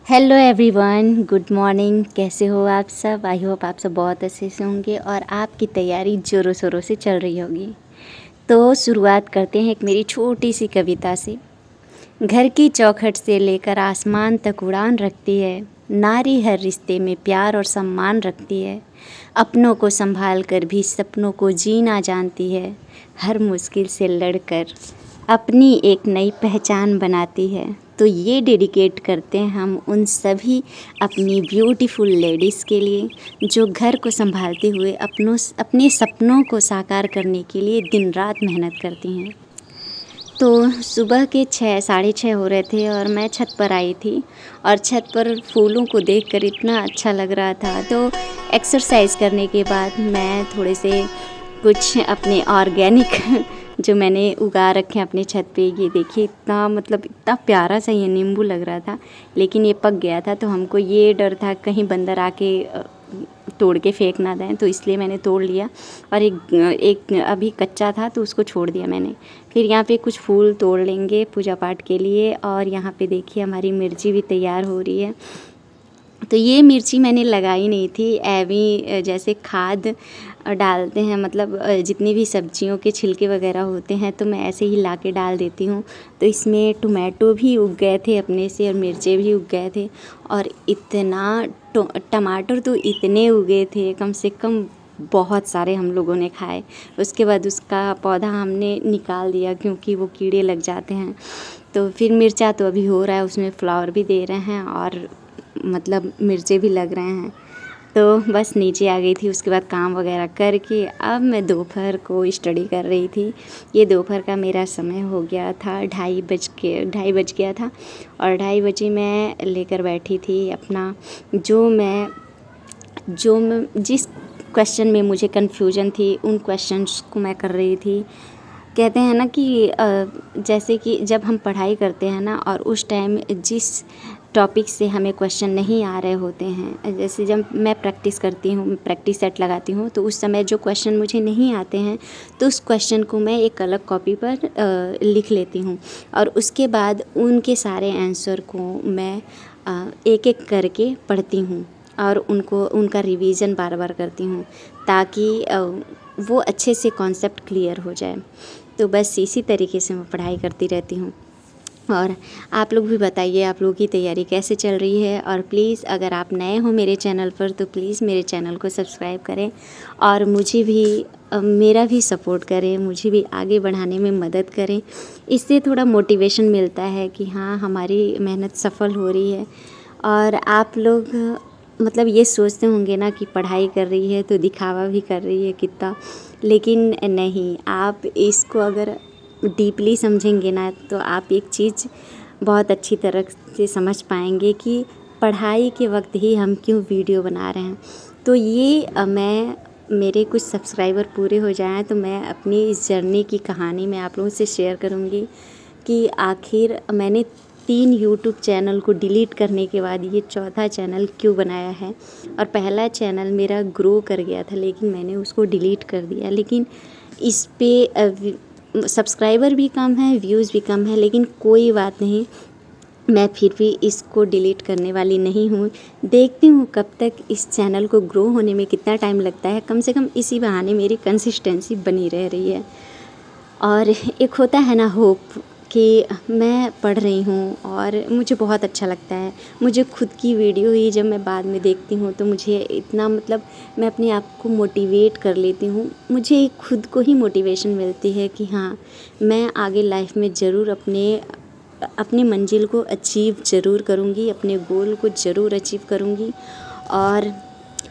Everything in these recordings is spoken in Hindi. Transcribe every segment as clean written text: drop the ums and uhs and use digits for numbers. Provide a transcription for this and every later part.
Hello everyone, good morning. कैसे हो आप सब? आई होप आप सब बहुत अच्छे से होंगे और आपकी तैयारी ज़ोरों शोरों से चल रही होगी। तो शुरुआत करते हैं एक मेरी छोटी सी कविता से। घर की चौखट से लेकर आसमान तक उड़ान रखती है, नारी हर रिश्ते में प्यार और सम्मान रखती है। अपनों को संभाल कर भी सपनों को जीना जानती है, हर मुश्किल से लड़कर अपनी एक नई पहचान बनाती है। तो ये डेडिकेट करते हैं हम उन सभी अपनी ब्यूटीफुल लेडीज़ के लिए जो घर को संभालते हुए अपने सपनों को साकार करने के लिए दिन रात मेहनत करती हैं। तो सुबह के 6 साढ़े 6 हो रहे थे और मैं छत पर आई थी और छत पर फूलों को देखकर इतना अच्छा लग रहा था। तो एक्सरसाइज करने के बाद मैं थोड़े से कुछ अपने ऑर्गेनिक जो मैंने उगा रखे हैं अपने छत पे, ये देखिए इतना प्यारा सा ये नींबू लग रहा था, लेकिन ये पक गया था। तो हमको ये डर था कहीं बंदर आके तोड़ के फेंक ना दें, तो इसलिए मैंने तोड़ लिया। और एक अभी कच्चा था तो उसको छोड़ दिया मैंने। फिर यहाँ पे कुछ फूल तोड़ लेंगे पूजा पाठ के लिए। और यहाँ पे देखिए हमारी मिर्ची भी तैयार हो रही है। तो ये मिर्ची मैंने लगाई नहीं थी, एवी जैसे खाद डालते हैं, मतलब जितनी भी सब्जियों के छिलके वगैरह होते हैं तो मैं ऐसे ही ला के डाल देती हूँ। तो इसमें टोमेटो भी उग गए थे अपने से और मिर्चे भी उग गए थे। और टमाटर तो इतने उगे थे, कम से कम बहुत सारे हम लोगों ने खाए। उसके बाद उसका पौधा हमने निकाल दिया क्योंकि वो कीड़े लग जाते हैं। तो फिर मिर्चा तो अभी हो रहा है, उसमें फ्लावर भी दे रहे हैं और मतलब मिर्चे भी लग रहे हैं। तो बस नीचे आ गई थी, उसके बाद काम वगैरह करके अब मैं दोपहर को स्टडी कर रही थी। ये दोपहर का मेरा समय हो गया था, 2:30 बज गया था। और 2:30 बजे मैं लेकर बैठी थी अपना जो मैं जिस क्वेश्चन में मुझे कन्फ्यूजन थी उन क्वेश्चंस को मैं कर रही थी। कहते हैं ना कि जैसे कि जब हम पढ़ाई करते हैं ना और उस टाइम जिस टॉपिक से हमें क्वेश्चन नहीं आ रहे होते हैं, जैसे जब मैं प्रैक्टिस करती हूँ, प्रैक्टिस सेट लगाती हूँ, तो उस समय जो क्वेश्चन मुझे नहीं आते हैं तो उस क्वेश्चन को मैं एक अलग कॉपी पर लिख लेती हूँ। और उसके बाद उनके सारे आंसर को मैं एक एक करके पढ़ती हूँ और उनका रिवीजन बार बार करती हूँ ताकि वो अच्छे से कॉन्सेप्ट क्लियर हो जाए। तो बस इसी तरीके से मैं पढ़ाई करती रहती हूँ। और आप लोग भी बताइए आप लोगों की तैयारी कैसे चल रही है। और प्लीज़ अगर आप नए हो मेरे चैनल पर तो प्लीज़ मेरे चैनल को सब्सक्राइब करें और मुझे भी मेरा भी सपोर्ट करें, मुझे भी आगे बढ़ाने में मदद करें। इससे थोड़ा मोटिवेशन मिलता है कि हाँ, हमारी मेहनत सफल हो रही है। और आप लोग मतलब ये सोचते होंगे ना कि पढ़ाई कर रही है तो दिखावा भी कर रही है कितना, लेकिन नहीं, आप इसको अगर डीपली समझेंगे ना तो आप एक चीज़ बहुत अच्छी तरह से समझ पाएंगे कि पढ़ाई के वक्त ही हम क्यों वीडियो बना रहे हैं। तो ये मेरे कुछ सब्सक्राइबर पूरे हो जाएं तो मैं अपनी इस जर्नी की कहानी मैं आप लोगों से शेयर करूंगी कि आखिर मैंने 3 यूट्यूब चैनल को डिलीट करने के बाद ये चौथा चैनल क्यों बनाया है। और पहला चैनल मेरा ग्रो कर गया था लेकिन मैंने उसको डिलीट कर दिया। लेकिन इस पे सब्सक्राइबर भी कम है, व्यूज़ भी कम है, लेकिन कोई बात नहीं, मैं फिर भी इसको डिलीट करने वाली नहीं हूँ। देखती हूँ कब तक इस चैनल को ग्रो होने में कितना टाइम लगता है। कम से कम इसी बहाने मेरी कंसिस्टेंसी बनी रह रही है। और एक होता है ना होप कि मैं पढ़ रही हूँ और मुझे बहुत अच्छा लगता है। मुझे खुद की वीडियो ही जब मैं बाद में देखती हूँ तो मुझे इतना मतलब मैं अपने आप को मोटिवेट कर लेती हूँ। मुझे खुद को ही मोटिवेशन मिलती है कि हाँ, मैं आगे लाइफ में ज़रूर अपनी मंजिल को अचीव ज़रूर करूँगी, अपने गोल को ज़रूर अचीव करूँगी। और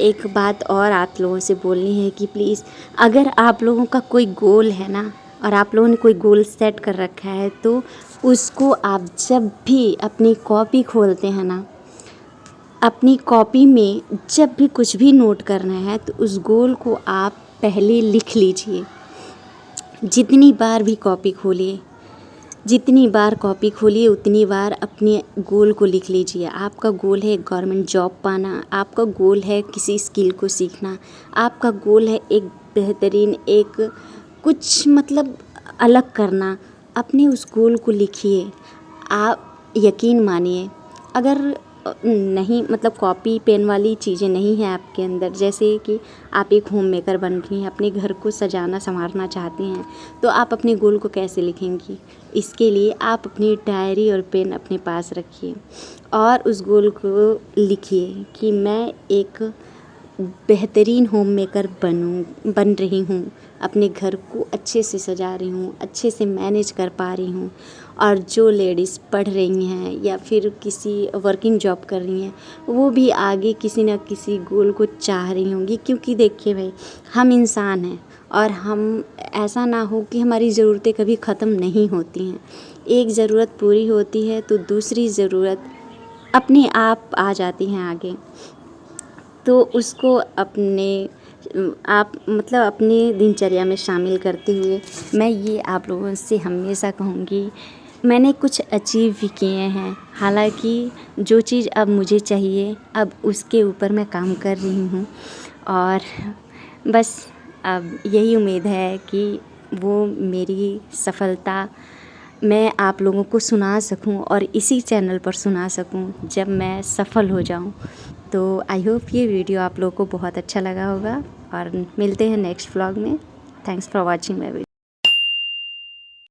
एक बात और आप लोगों से बोलनी है कि प्लीज़ अगर आप लोगों का कोई गोल है ना और आप लोगों ने कोई गोल सेट कर रखा है तो उसको आप जब भी अपनी कॉपी खोलते हैं ना, अपनी कॉपी में जब भी कुछ भी नोट करना है तो उस गोल को आप पहले लिख लीजिए। जितनी बार कॉपी खोलिए उतनी बार अपने गोल को लिख लीजिए। आपका गोल है गवर्नमेंट जॉब पाना, आपका गोल है किसी स्किल को सीखना, आपका गोल है एक बेहतरीन एक कुछ मतलब अलग करना। अपने उस गोल को लिखिए। आप यकीन मानिए, अगर नहीं, मतलब कॉपी पेन वाली चीज़ें नहीं हैं आपके अंदर, जैसे कि आप एक होम मेकर बन रही हैं, अपने घर को सजाना संवारना चाहती हैं, तो आप अपने गोल को कैसे लिखेंगी? इसके लिए आप अपनी डायरी और पेन अपने पास रखिए और उस गोल को लिखिए कि मैं एक बेहतरीन होम मेकर बन रही हूँ, अपने घर को अच्छे से सजा रही हूँ, अच्छे से मैनेज कर पा रही हूँ। और जो लेडीज़ पढ़ रही हैं या फिर किसी वर्किंग जॉब कर रही हैं, वो भी आगे किसी न किसी गोल को चाह रही होंगी, क्योंकि देखिए भाई, हम इंसान हैं और हम ऐसा ना हो कि हमारी ज़रूरतें कभी ख़त्म नहीं होती हैं। एक ज़रूरत पूरी होती है तो दूसरी ज़रूरत अपने आप आ जाती हैं आगे। तो उसको आप मतलब अपने दिनचर्या में शामिल करते हुए मैं ये आप लोगों से हमेशा कहूँगी, मैंने कुछ अचीव भी किए हैं। हालाँकि जो चीज़ अब मुझे चाहिए, अब उसके ऊपर मैं काम कर रही हूँ और बस अब यही उम्मीद है कि वो मेरी सफलता मैं आप लोगों को सुना सकूं और इसी चैनल पर सुना सकूं जब मैं सफल हो जाऊं। तो आई होप ये वीडियो आप लोगों को बहुत अच्छा लगा होगा और मिलते हैं नेक्स्ट व्लॉग में। Thanks for watching my video.